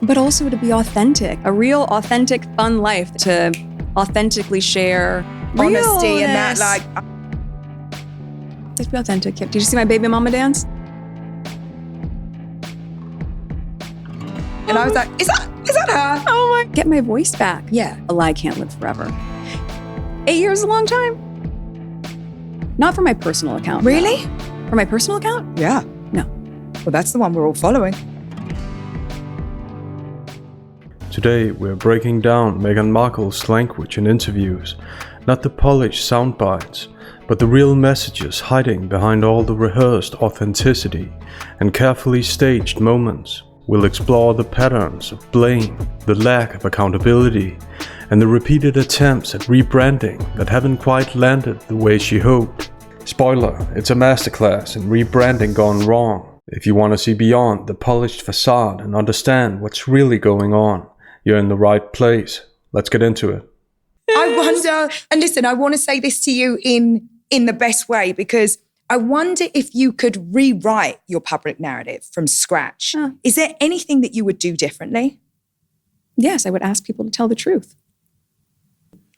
but also to be authentic. A real, authentic, fun life to authentically share honesty and that, like. Just be authentic. Did you see my baby mama dance? And I was like, is that her? Oh my, get my voice back. Yeah. A lie can't live forever. 8 years is a long time. Not for my personal account. Really? No. For my personal account? Yeah. No. Well, that's the one we're all following. Today, we're breaking down Meghan Markle's language in interviews, not the polished sound bites, but the real messages hiding behind all the rehearsed authenticity and carefully staged moments. We'll explore the patterns of blame, the lack of accountability, and the repeated attempts at rebranding that haven't quite landed the way she hoped. Spoiler, it's a masterclass in rebranding gone wrong. If you want to see beyond the polished facade and understand what's really going on, you're in the right place. Let's get into it. I wonder, and listen, I want to say this to you in the best way, because I wonder if you could rewrite your public narrative from scratch. Is there anything that you would do differently? Yes, I would ask people to tell the truth.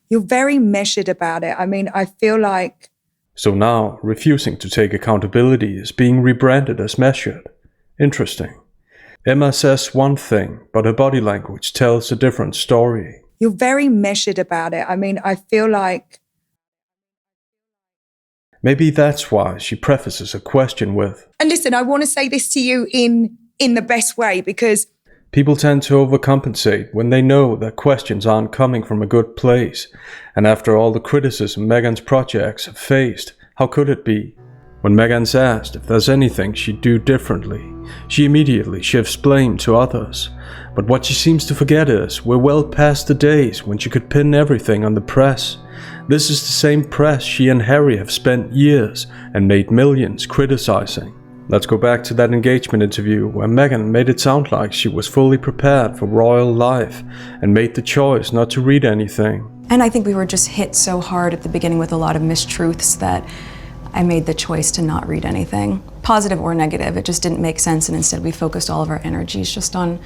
You're very measured about it. I mean, I feel like... So now, refusing to take accountability is being rebranded as measured. Interesting. Emma says one thing, but her body language tells a different story. You're very measured about it. I mean, I feel like... Maybe that's why she prefaces a question with, and listen, I want to say this to you in the best way, because... People tend to overcompensate when they know that questions aren't coming from a good place. And after all the criticism Meghan's projects have faced, how could it be? When Meghan's asked if there's anything she'd do differently, she immediately shifts blame to others. But what she seems to forget is we're well past the days when she could pin everything on the press. This is the same press she and Harry have spent years and made millions criticizing. Let's go back to that engagement interview where Meghan made it sound like she was fully prepared for royal life and made the choice not to read anything. And I think we were just hit so hard at the beginning with a lot of mistruths that I made the choice to not read anything, positive or negative. It just didn't make sense, and instead we focused all of our energies just on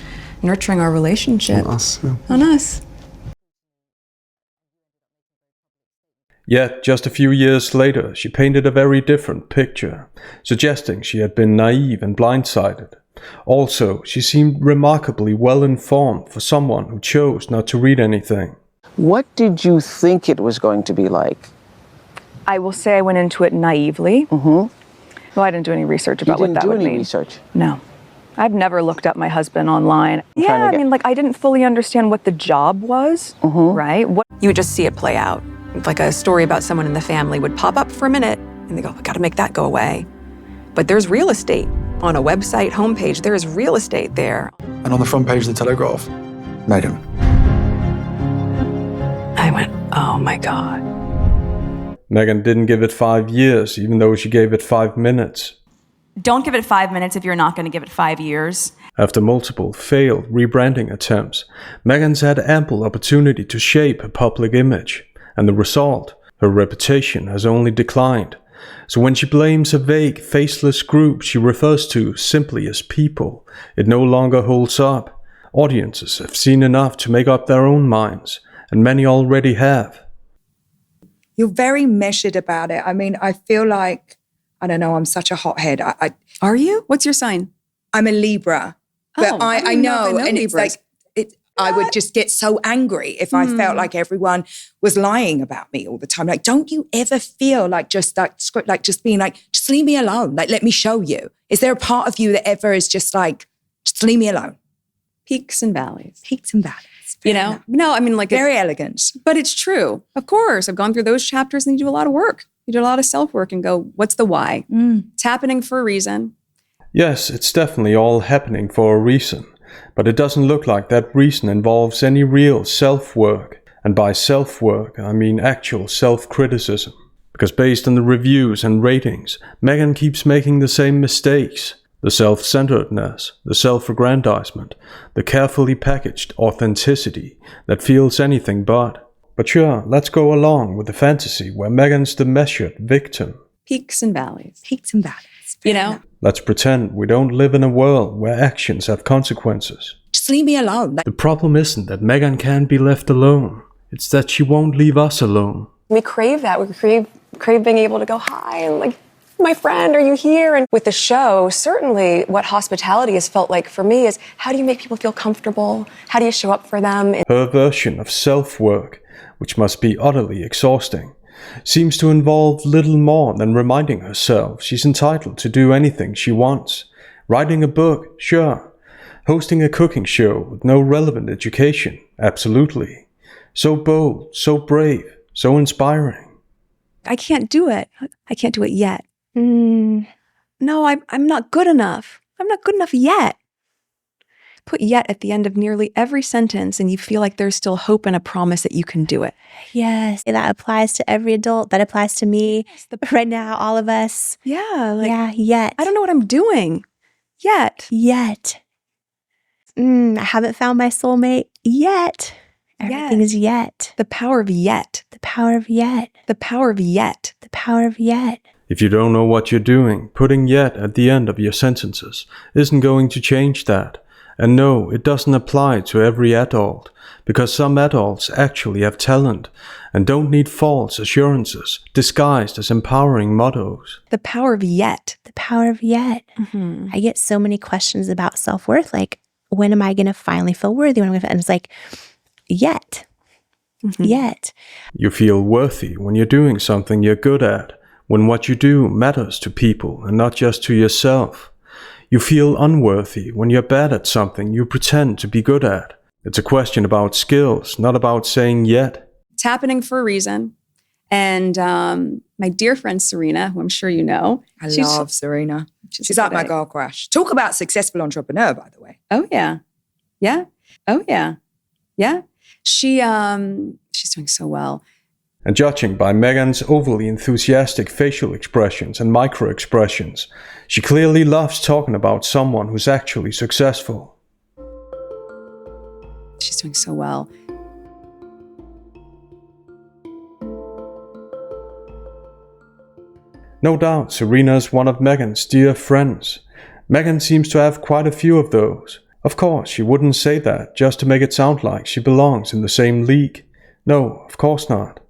nurturing our relationship. On us. Yeah. On us. Yet, just a few years later, she painted a very different picture, suggesting she had been naive and blindsided. Also, she seemed remarkably well informed for someone who chose not to read anything. What did you think it was going to be like? I will say I went into it naively. Well, I didn't do any research about what that would mean. You didn't do any research? No. I've never looked up my husband online. Yeah, I mean, like, I didn't fully understand what the job was, right? You would just see it play out. Like a story about someone in the family would pop up for a minute, and they go, we gotta make that go away. But there's real estate. On a website homepage, there is real estate there. And on the front page of the Telegraph, Meghan. I went, oh my God. Meghan didn't give it 5 years, even though she gave it 5 minutes. Don't give it 5 minutes if you're not going to give it 5 years. After multiple failed rebranding attempts, Meghan's had ample opportunity to shape her public image, and the result, her reputation has only declined. So when she blames a vague, faceless group she refers to simply as people, it no longer holds up. Audiences have seen enough to make up their own minds, and many already have. You're very measured about it. I mean, I feel like, I don't know, I'm such a hothead. Are you? What's your sign? I'm a Libra. But I know, and it's like, I would just get so angry if I felt like everyone was lying about me all the time. Like, don't you ever feel like just being like, just leave me alone. Like, let me show you. Is there a part of you that ever is just like, just leave me alone? Peaks and valleys. Peaks and valleys. You know? No, I mean, like... Very elegant. But it's true. Of course. I've gone through those chapters and you do a lot of work. You do a lot of self-work and go, what's the why? It's happening for a reason. Yes, it's definitely all happening for a reason. But it doesn't look like that reason involves any real self-work. And by self-work, I mean actual self-criticism. Because based on the reviews and ratings, Meghan keeps making the same mistakes. The self-centeredness, the self-aggrandizement, the carefully packaged authenticity that feels anything but. But sure, let's go along with the fantasy where Meghan's the measured victim. Peaks and valleys. Peaks and valleys. You know? Let's pretend we don't live in a world where actions have consequences. Just leave me alone. The problem isn't that Meghan can't be left alone. It's that she won't leave us alone. We crave that. We crave being able to go, hi, and like, my friend, are you here? And with the show, certainly what hospitality has felt like for me is, how do you make people feel comfortable? How do you show up for them? Her version of self-work, which must be utterly exhausting, seems to involve little more than reminding herself she's entitled to do anything she wants. Writing a book, sure. Hosting a cooking show with no relevant education, absolutely. So bold, so brave, so inspiring. I can't do it. I can't do it yet. No, I'm not good enough. I'm not good enough yet. Put yet at the end of nearly every sentence and you feel like there's still hope and a promise that you can do it. Yes, that applies to every adult. That applies to me right now, all of us. Yeah, yet. I don't know what I'm doing yet. I haven't found my soulmate yet. Everything is yet. The power of yet. The power of yet. The power of yet. The power of yet. If you don't know what you're doing, putting yet at the end of your sentences isn't going to change that. And no, it doesn't apply to every adult, because some adults actually have talent and don't need false assurances disguised as empowering mottos. The power of yet. The power of yet. Mm-hmm. I get so many questions about self-worth, like, when am I going to finally feel worthy? And it's like, yet. Mm-hmm. Yet. You feel worthy when you're doing something you're good at, when what you do matters to people and not just to yourself. You feel unworthy when you're bad at something you pretend to be good at. It's a question about skills, not about saying yet. It's happening for a reason. And my dear friend Serena, who I'm sure you know. I love Serena. She's like my girl crush. Talk about successful entrepreneur, by the way. Oh, yeah. Yeah. Oh, yeah. Yeah. She's doing so well. And judging by Meghan's overly enthusiastic facial expressions and micro-expressions, she clearly loves talking about someone who's actually successful. She's doing so well. No doubt Serena's one of Meghan's dear friends. Meghan seems to have quite a few of those. Of course, she wouldn't say that just to make it sound like she belongs in the same league. No, of course not.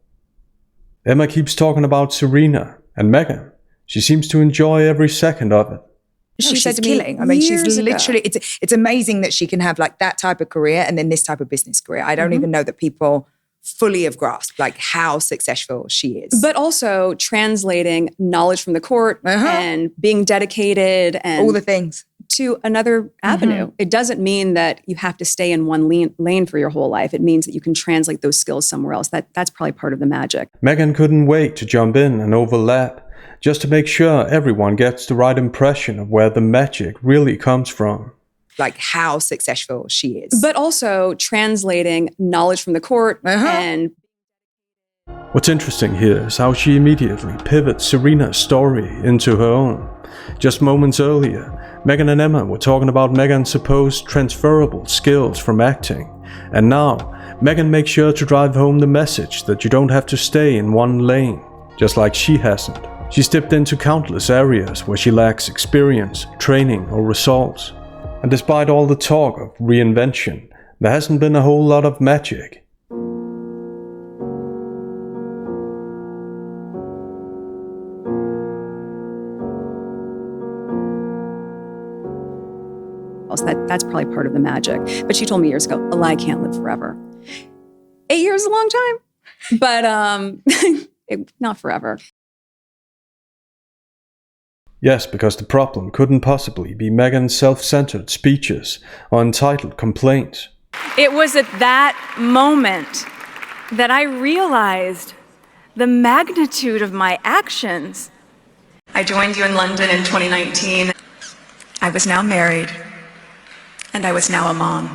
Emma keeps talking about Serena and Meghan. She seems to enjoy every second of it. She said to me, killing. I mean, she's literally, it's amazing that she can have like that type of career and then this type of business career. I don't even know that people fully have grasped like how successful she is. But also translating knowledge from the court and being dedicated and all the things to another avenue. It doesn't mean that you have to stay in one lane for your whole life. It means that you can translate those skills somewhere else. That's probably part of the magic. Meghan couldn't wait to jump in and overlap, just to make sure everyone gets the right impression of where the magic really comes from. Like how successful she is. But also translating knowledge from the court and... What's interesting here is how she immediately pivots Serena's story into her own. Just moments earlier, Meghan and Emma were talking about Meghan's supposed transferable skills from acting. And now, Meghan makes sure to drive home the message that you don't have to stay in one lane, just like she hasn't. She's dipped into countless areas where she lacks experience, training, or results. And despite all the talk of reinvention, there hasn't been a whole lot of magic. That's probably part of the magic. But she told me years ago, a lie can't live forever. 8 years is a long time, but not forever. Yes, because the problem couldn't possibly be Meghan's self-centered speeches or entitled complaints. It was at that moment that I realized the magnitude of my actions. I joined you in London in 2019. I was now married, and I was now a mom.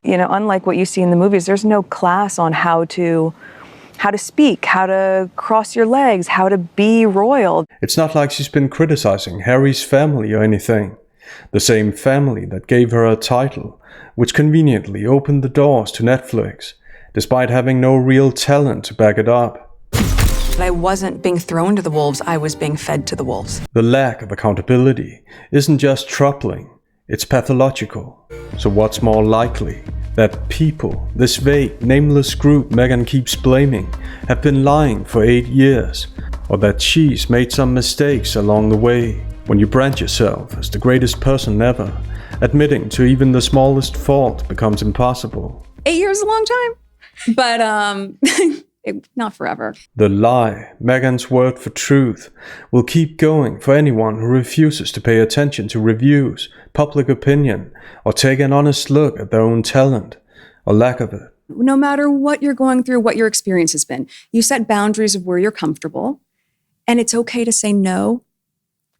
You know, unlike what you see in the movies, there's no class on how to speak, how to cross your legs, how to be royal. It's not like she's been criticizing Harry's family or anything. The same family that gave her a title, which conveniently opened the doors to Netflix, despite having no real talent to back it up. that I wasn't being thrown to the wolves, I was being fed to the wolves. The lack of accountability isn't just troubling, it's pathological. So what's more likely? That people, this vague, nameless group Meghan keeps blaming, have been lying for 8 years, or that she's made some mistakes along the way. When you brand yourself as the greatest person ever, admitting to even the smallest fault becomes impossible. 8 years is a long time, but not forever. The lie, Meghan's word for truth, will keep going for anyone who refuses to pay attention to reviews, public opinion, or take an honest look at their own talent, or lack of it. No matter what you're going through, what your experience has been, you set boundaries of where you're comfortable, and it's okay to say no.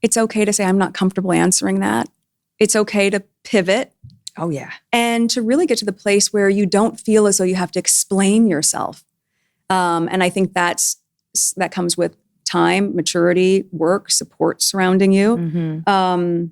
It's okay to say, I'm not comfortable answering that. It's okay to pivot. Oh, yeah. And to really get to the place where you don't feel as though you have to explain yourself. And I think that comes with time, maturity, work, support surrounding you. Mm-hmm.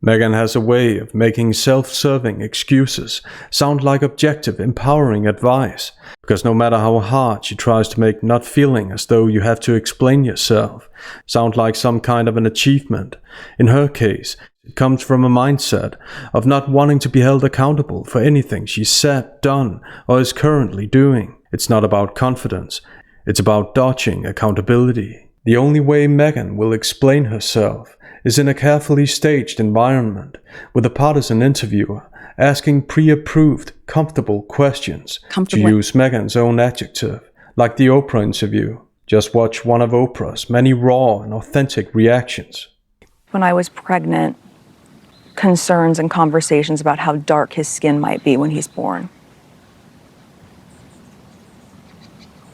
Meghan has a way of making self-serving excuses sound like objective, empowering advice, because no matter how hard she tries to make not feeling as though you have to explain yourself sound like some kind of an achievement, in her case, it comes from a mindset of not wanting to be held accountable for anything she's said, done, or is currently doing. It's not about confidence, it's about dodging accountability. The only way Meghan will explain herself is in a carefully staged environment with a partisan interviewer asking pre-approved, comfortable questions, to use Meghan's own adjective, like the Oprah interview. Just watch one of Oprah's many raw and authentic reactions. When I was pregnant, concerns and conversations about how dark his skin might be when he's born.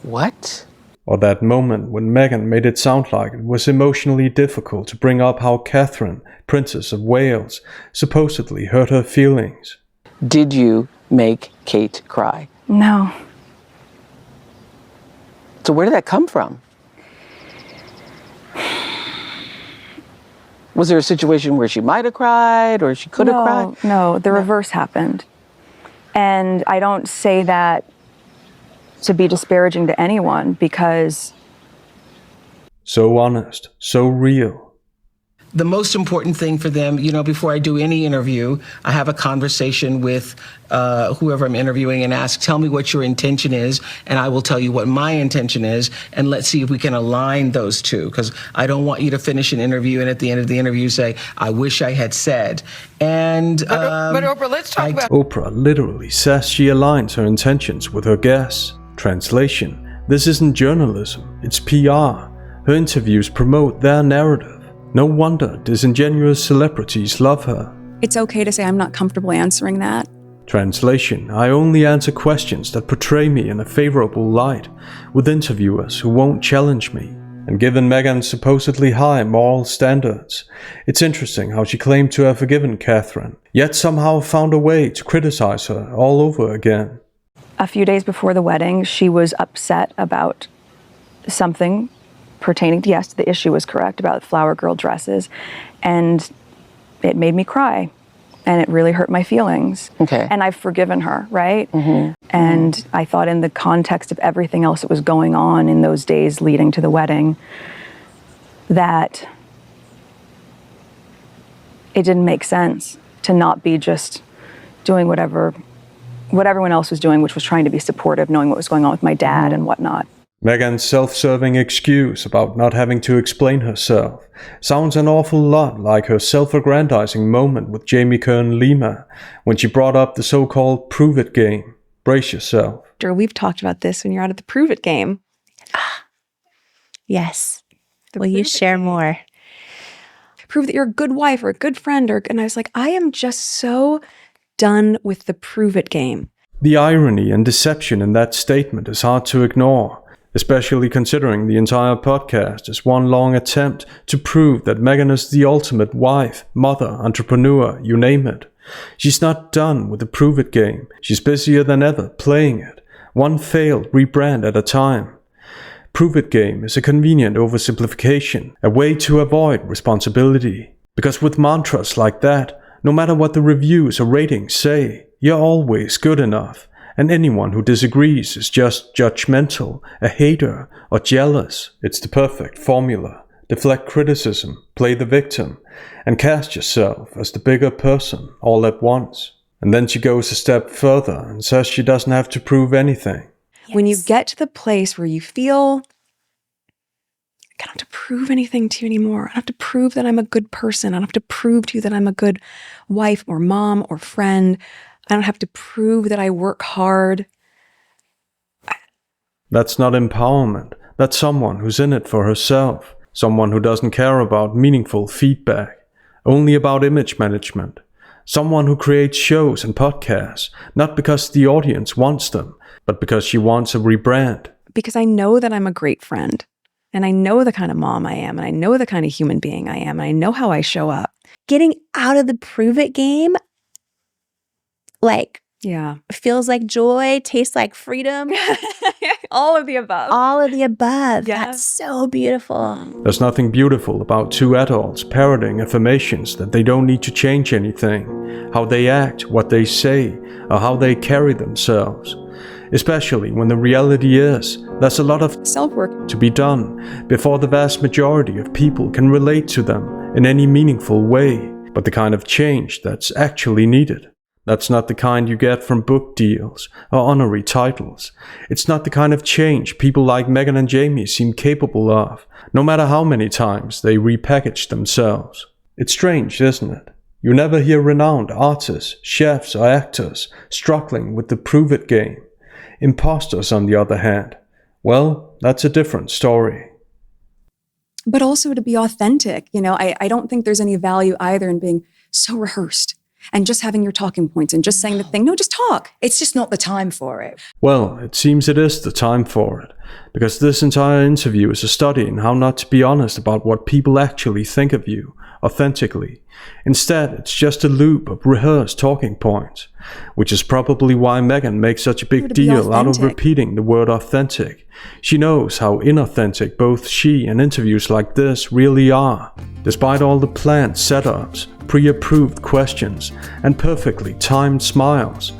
What? Or that moment when Meghan made it sound like it was emotionally difficult to bring up how Catherine, Princess of Wales, supposedly hurt her feelings. Did you make Kate cry? No. So where did that come from? Was there a situation where she might have cried or she could have cried? No, the reverse happened. And I don't say that to be disparaging to anyone, because... So honest, so real. The most important thing for them, before I do any interview, I have a conversation with whoever I'm interviewing and ask, tell me what your intention is, and I will tell you what my intention is, and let's see if we can align those two, because I don't want you to finish an interview and at the end of the interview say, I wish I had said. And but Oprah, let's talk about... Oprah literally says she aligns her intentions with her guests. Translation: this isn't journalism, it's PR. Her interviews promote their narrative. No wonder disingenuous celebrities love her. It's okay to say, I'm not comfortable answering that. Translation: I only answer questions that portray me in a favorable light, with interviewers who won't challenge me. And given Meghan's supposedly high moral standards, it's interesting how she claimed to have forgiven Catherine, yet somehow found a way to criticize her all over again. A few days before the wedding, she was upset about something pertaining to, yes, the issue was correct, about flower girl dresses, and it made me cry, and it really hurt my feelings. Okay. And I've forgiven her, right? Mm-hmm. And I thought, in the context of everything else that was going on in those days leading to the wedding, that it didn't make sense to not be just doing what everyone else was doing, which was trying to be supportive, knowing what was going on with my dad and whatnot. Meghan's self-serving excuse about not having to explain herself sounds an awful lot like her self-aggrandizing moment with Jamie Kern Lima when she brought up the so-called prove it game. Brace yourself. We've talked about this when you're out at the prove it game. Yes. Will you share more? Prove that you're a good wife or a good friend. And I was like, I am just so done with the prove it game. The irony and deception in that statement is hard to ignore, especially considering the entire podcast is one long attempt to prove that Meghan is the ultimate wife, mother, entrepreneur, you name it. She's not done with the prove it game. She's busier than ever playing it, one failed rebrand at a time. Prove it game is a convenient oversimplification, a way to avoid responsibility. Because with mantras like that, no matter what the reviews or ratings say, you're always good enough, and anyone who disagrees is just judgmental, a hater, or jealous. It's the perfect formula. Deflect criticism, play the victim, and cast yourself as the bigger person all at once. And then she goes a step further and says she doesn't have to prove anything. Yes. When you get to the place where you feel, I don't have to prove anything to you anymore. I don't have to prove that I'm a good person. I don't have to prove to you that I'm a good wife or mom or friend. I don't have to prove that I work hard. That's not empowerment. That's someone who's in it for herself. Someone who doesn't care about meaningful feedback, only about image management. Someone who creates shows and podcasts, not because the audience wants them, but because she wants a rebrand. Because I know that I'm a great friend, and I know the kind of mom I am, and I know the kind of human being I am, and I know how I show up. Getting out of the prove it game, feels like joy, tastes like freedom. All of the above. All of the above. Yeah. That's so beautiful. There's nothing beautiful about two adults parroting affirmations that they don't need to change anything, how they act, what they say, or how they carry themselves. Especially when the reality is there's a lot of self-work to be done before the vast majority of people can relate to them in any meaningful way, but the kind of change that's actually needed. That's not the kind you get from book deals or honorary titles. It's not the kind of change people like Meghan and Jamie seem capable of, no matter how many times they repackage themselves. It's strange, isn't it? You never hear renowned artists, chefs, or actors struggling with the prove-it game. Imposters, on the other hand, well, that's a different story. But also to be authentic. I don't think there's any value either in being so rehearsed and just having your talking points and just saying the thing. No, just talk. It's just not the time for it. Well, it seems it is the time for it, because this entire interview is a study in how not to be honest about what people actually think of you, authentically. Instead, it's just a loop of rehearsed talking points, which is probably why Meghan makes such a big deal out of repeating the word authentic. She knows how inauthentic both she and interviews like this really are. Despite all the planned setups, pre-approved questions, and perfectly timed smiles,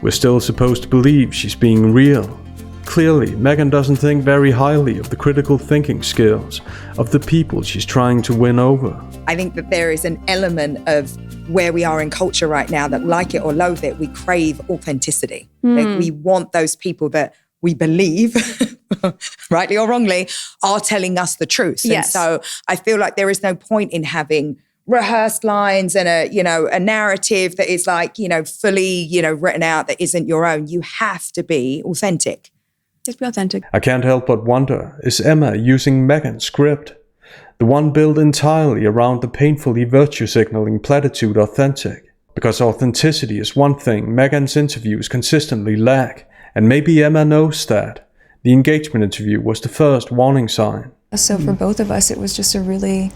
we're still supposed to believe she's being real. Clearly, Meghan doesn't think very highly of the critical thinking skills of the people she's trying to win over. I think that there is an element of where we are in culture right now that, like it or loathe it, we crave authenticity. Like, we want those people that we believe, rightly or wrongly, are telling us the truth. Yes. And so I feel like there is no point in having rehearsed lines and a narrative that is fully, written out that isn't your own. You have to be authentic. Just be authentic. I can't help but wonder, is Emma using Meghan's script? The one built entirely around the painfully virtue-signaling platitude authentic? Because authenticity is one thing Meghan's interviews consistently lack, and maybe Emma knows that. The engagement interview was the first warning sign. So for both of us, it was just a really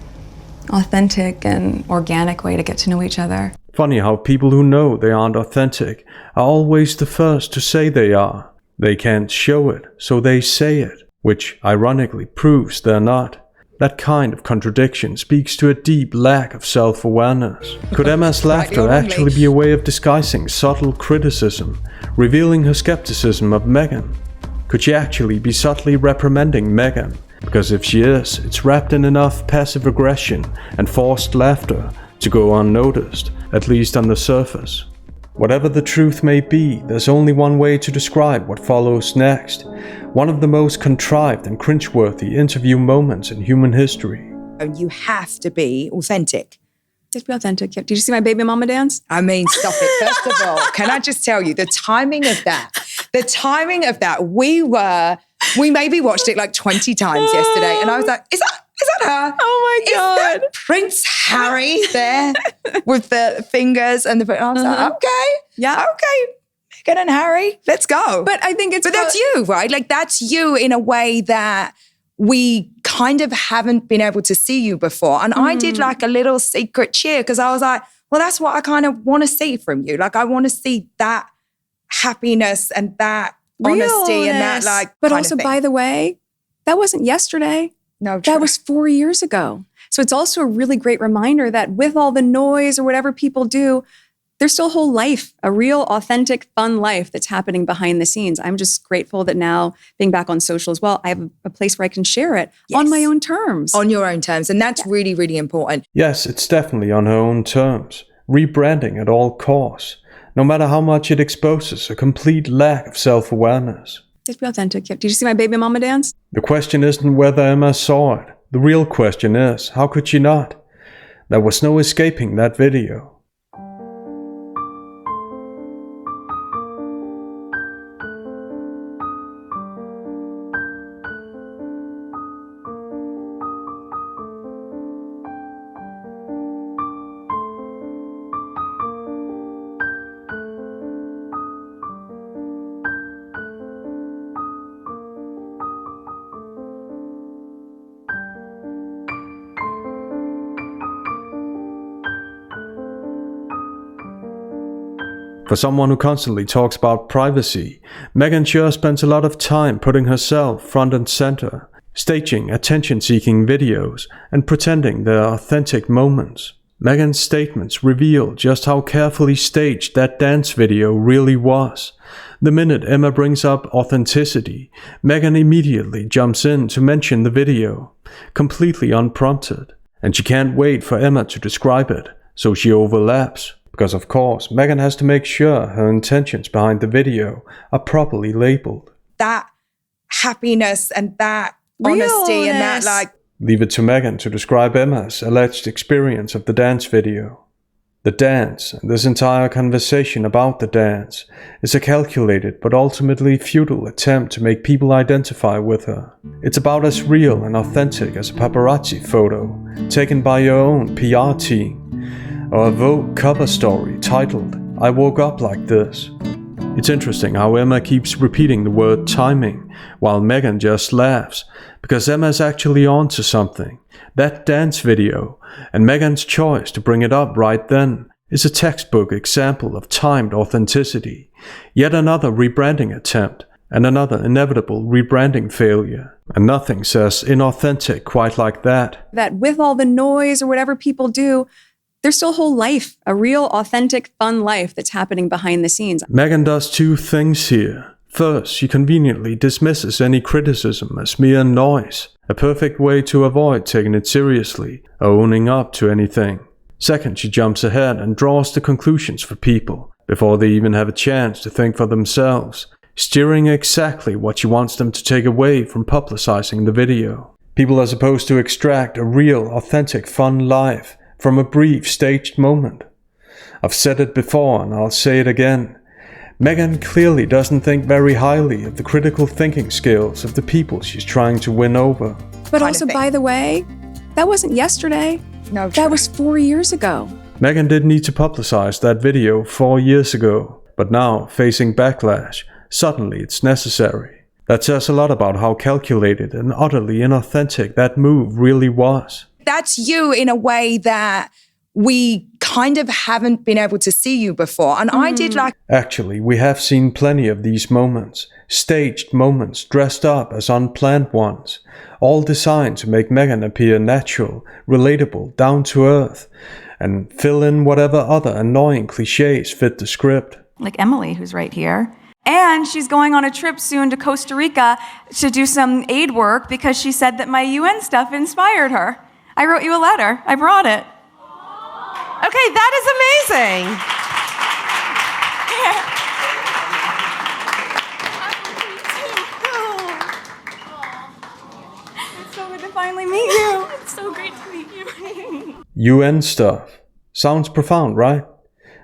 authentic and organic way to get to know each other. Funny how people who know they aren't authentic are always the first to say they are. They can't show it, so they say it, which ironically proves they're not. That kind of contradiction speaks to a deep lack of self-awareness. Could Emma's laughter actually be a way of disguising subtle criticism, revealing her skepticism of Meghan? Could she actually be subtly reprimanding Meghan? Because if she is, it's wrapped in enough passive aggression and forced laughter to go unnoticed, at least on the surface. Whatever the truth may be, there's only one way to describe what follows next. One of the most contrived and cringeworthy interview moments in human history. You have to be authentic. Just be authentic. Did you see my baby mama dance? I mean, stop it. First of all, can I just tell you, the timing of that, we maybe watched it like 20 times yesterday, and I was like, is that her? Oh my God. Is that Prince Harry there with the fingers and the... I was like, okay. Yeah. Okay. Meghan and Harry, let's go. But I think that's you, right? Like, that's you in a way that we kind of haven't been able to see you before. And I did like a little secret cheer because I was like, well, that's what I kind of want to see from you. Like, I want to see that happiness and that honesty and that But also, by the way, that wasn't yesterday. No, that was 4 years ago. So it's also a really great reminder that with all the noise or whatever people do, there's still a whole life, a real, authentic, fun life that's happening behind the scenes. I'm just grateful that now, being back on social as well, I have a place where I can share it on my own terms. On your own terms. And that's really, really important. Yes, it's definitely on her own terms. Rebranding at all costs, no matter how much it exposes a complete lack of self-awareness. Just be authentic. Did you see my baby mama dance? The question isn't whether Emma saw it. The real question is, how could she not? There was no escaping that video. For someone who constantly talks about privacy, Meghan sure spends a lot of time putting herself front and center, staging attention-seeking videos and pretending they're authentic moments. Meghan's statements reveal just how carefully staged that dance video really was. The minute Emma brings up authenticity, Meghan immediately jumps in to mention the video, completely unprompted. And she can't wait for Emma to describe it, so she overlaps. Because of course, Meghan has to make sure her intentions behind the video are properly labeled. That happiness and that honesty and that Leave it to Meghan to describe Emma's alleged experience of the dance video. The dance, and this entire conversation about the dance, is a calculated but ultimately futile attempt to make people identify with her. It's about as real and authentic as a paparazzi photo taken by your own PR team, or a Vogue cover story titled, "I Woke Up Like This." It's interesting how Emma keeps repeating the word timing, while Meghan just laughs, because Emma's actually onto something. That dance video, and Meghan's choice to bring it up right then, is a textbook example of timed authenticity, yet another rebranding attempt, and another inevitable rebranding failure. And nothing says inauthentic quite like that. That with all the noise or whatever people do, there's still a whole life, a real, authentic, fun life that's happening behind the scenes. Meghan does two things here. First, she conveniently dismisses any criticism as mere noise, a perfect way to avoid taking it seriously or owning up to anything. Second, she jumps ahead and draws the conclusions for people before they even have a chance to think for themselves, steering exactly what she wants them to take away from publicizing the video. People are supposed to extract a real, authentic, fun life from a brief, staged moment. I've said it before and I'll say it again. Meghan clearly doesn't think very highly of the critical thinking skills of the people she's trying to win over. But also, by the way, that wasn't yesterday. No, that was 4 years ago. Meghan didn't need to publicize that video 4 years ago, but now, facing backlash, suddenly it's necessary. That says a lot about how calculated and utterly inauthentic that move really was. That's you in a way that we kind of haven't been able to see you before. And I did Actually, we have seen plenty of these moments, staged moments dressed up as unplanned ones, all designed to make Meghan appear natural, relatable, down to earth, and fill in whatever other annoying cliches fit the script. Like Emily, who's right here. And she's going on a trip soon to Costa Rica to do some aid work because she said that my UN stuff inspired her. I wrote you a letter. I brought it. Okay, that is amazing. It's so good to finally meet you. It's so great to meet you. UN stuff. Sounds profound, right?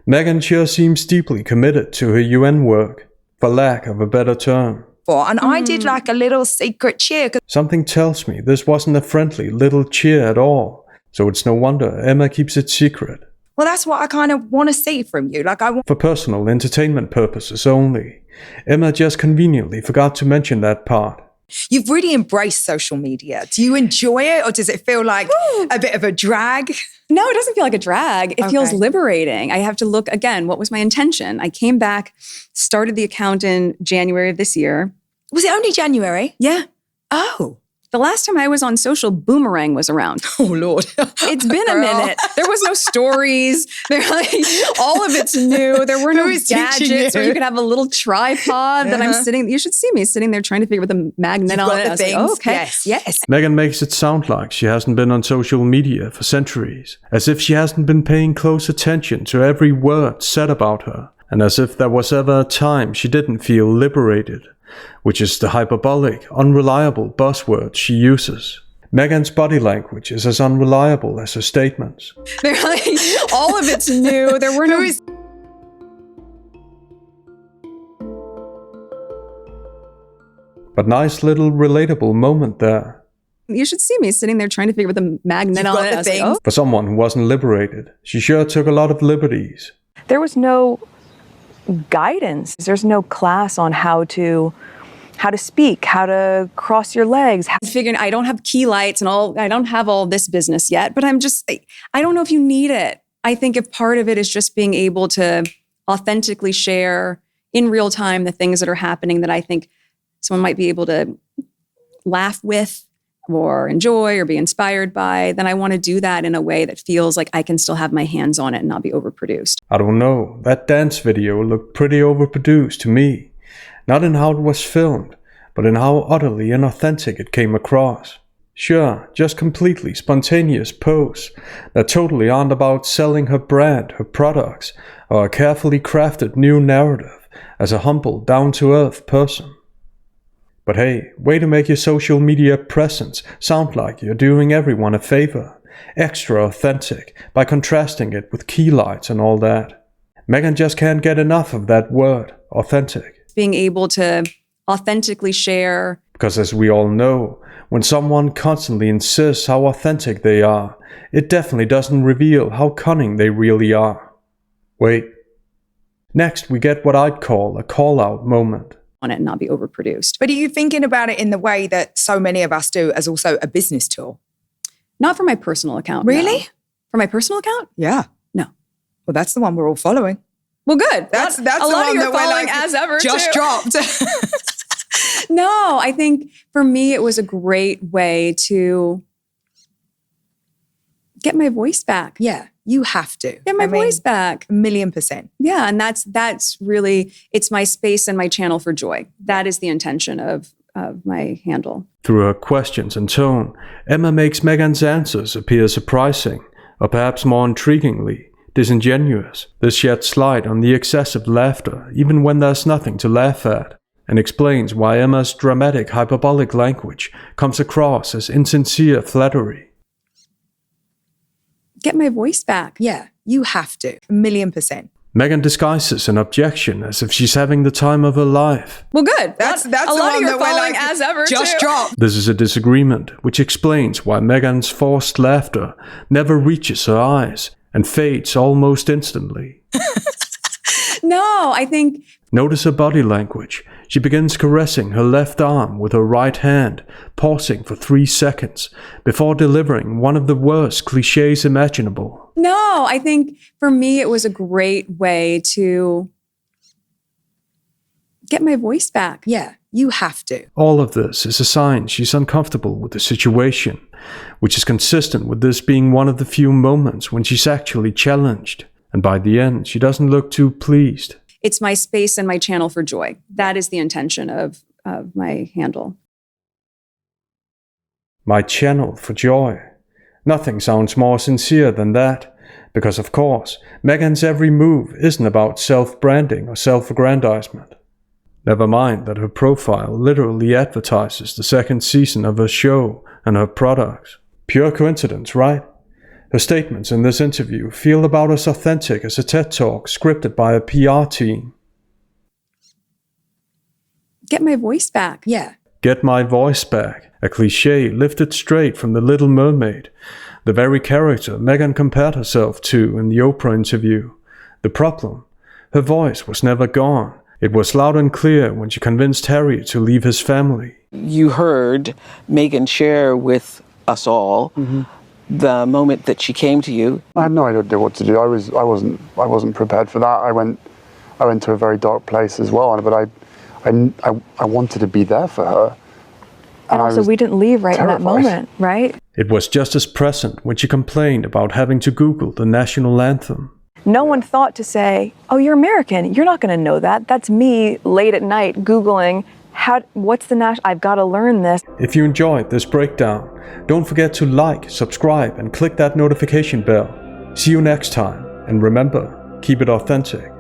Meghan sure seems deeply committed to her UN work, for lack of a better term. And I did like a little secret cheer. Something tells me this wasn't a friendly little cheer at all, so it's no wonder Emma keeps it secret. Well, that's what I kind of want to see from you. For personal entertainment purposes only. Emma just conveniently forgot to mention that part. You've really embraced social media. Do you enjoy it, or does it feel like a bit of a drag? No, it doesn't feel like a drag. It feels liberating. I have to look again. What was my intention? I came back, started the account in January of this year. Was it only January? Yeah. Oh. The last time I was on social, Boomerang was around. Oh, Lord. It's been a minute. There was no stories. All of it's new. There were no gadgets where you could have a little tripod that I'm sitting. You should see me sitting there trying to figure out the magnet on it. I was like, oh, okay. Yes. Meghan makes it sound like she hasn't been on social media for centuries, as if she hasn't been paying close attention to every word said about her, and as if there was ever a time she didn't feel liberated, which is the hyperbolic, unreliable buzzword she uses. Meghan's body language is as unreliable as her statements. All of it's new. There were no... But nice little relatable moment there. You should see me sitting there trying to figure out the magnet on it. I was like, oh. For someone who wasn't liberated, she sure took a lot of liberties. There was no guidance. There's no class on how to speak, how to cross your legs. Figuring I don't have key lights and I don't have all this business yet, but I don't know if you need it. I think if part of it is just being able to authentically share in real time the things that are happening that I think someone might be able to laugh with or enjoy or be inspired by, then I want to do that in a way that feels like I can still have my hands on it and not be overproduced. I don't know, that dance video looked pretty overproduced to me. Not in how it was filmed, but in how utterly inauthentic it came across. Sure, just completely spontaneous posts that totally aren't about selling her brand, her products, or a carefully crafted new narrative as a humble, down-to-earth person. But hey, way to make your social media presence sound like you're doing everyone a favor. Extra authentic, by contrasting it with key lights and all that. Meghan just can't get enough of that word, authentic. Being able to authentically share. Because as we all know, when someone constantly insists how authentic they are, it definitely doesn't reveal how cunning they really are. Wait. Next, we get what I'd call a call-out moment. On it and not be overproduced. But are you thinking about it in the way that so many of us do as also a business tool? Not for my personal account. Really? No. For my personal account? Yeah. No. Well, that's the one we're all following. Well, good. That's a the lot one of you that are we're following like, as ever. Just too. dropped. No, I think for me it was a great way to get my voice back. Yeah, you have to get my voice back. 1,000,000%. Yeah, and that's really, it's my space and my channel for joy. That is the intention of my handle. Through her questions and tone, Emma makes Meghan's answers appear surprising, or perhaps more intriguingly, disingenuous. This sheds light on the excessive laughter, even when there's nothing to laugh at, and explains why Emma's dramatic hyperbolic language comes across as insincere flattery. Get my voice back. Yeah, you have to. 1,000,000%. Meghan disguises an objection as if she's having the time of her life. Well, good. That's a the lot one of you that are we're following like, as ever. Just too. dropped. This is a disagreement which explains why Meghan's forced laughter never reaches her eyes and fades almost instantly. No, I think... Notice her body language. She begins caressing her left arm with her right hand, pausing for 3 seconds before delivering one of the worst cliches imaginable. No, I think for me it was a great way to get my voice back. Yeah, you have to. All of this is a sign she's uncomfortable with the situation, which is consistent with this being one of the few moments when she's actually challenged. And by the end, she doesn't look too pleased. It's my space and my channel for joy. That is the intention of my handle. My channel for joy. Nothing sounds more sincere than that, because of course, Meghan's every move isn't about self-branding or self-aggrandizement. Never mind that her profile literally advertises the second season of her show and her products. Pure coincidence, right? Her statements in this interview feel about as authentic as a TED Talk scripted by a PR team. Get my voice back. Yeah. Get my voice back, a cliche lifted straight from The Little Mermaid, the very character Meghan compared herself to in the Oprah interview. The problem? Her voice was never gone. It was loud and clear when she convinced Harry to leave his family. You heard Meghan share with us all the moment that she came to you. I had no idea what to do. I wasn't prepared for that. I went to a very dark place as well. But I wanted to be there for her. And also, we didn't leave right terrified. in that moment, right? It was just as present when she complained about having to Google the national anthem. No one thought to say, oh, you're American. You're not going to know that. That's me late at night Googling, what's the national, I've got to learn this. If you enjoyed this breakdown, don't forget to like, subscribe, and click that notification bell. See you next time, and remember, keep it authentic.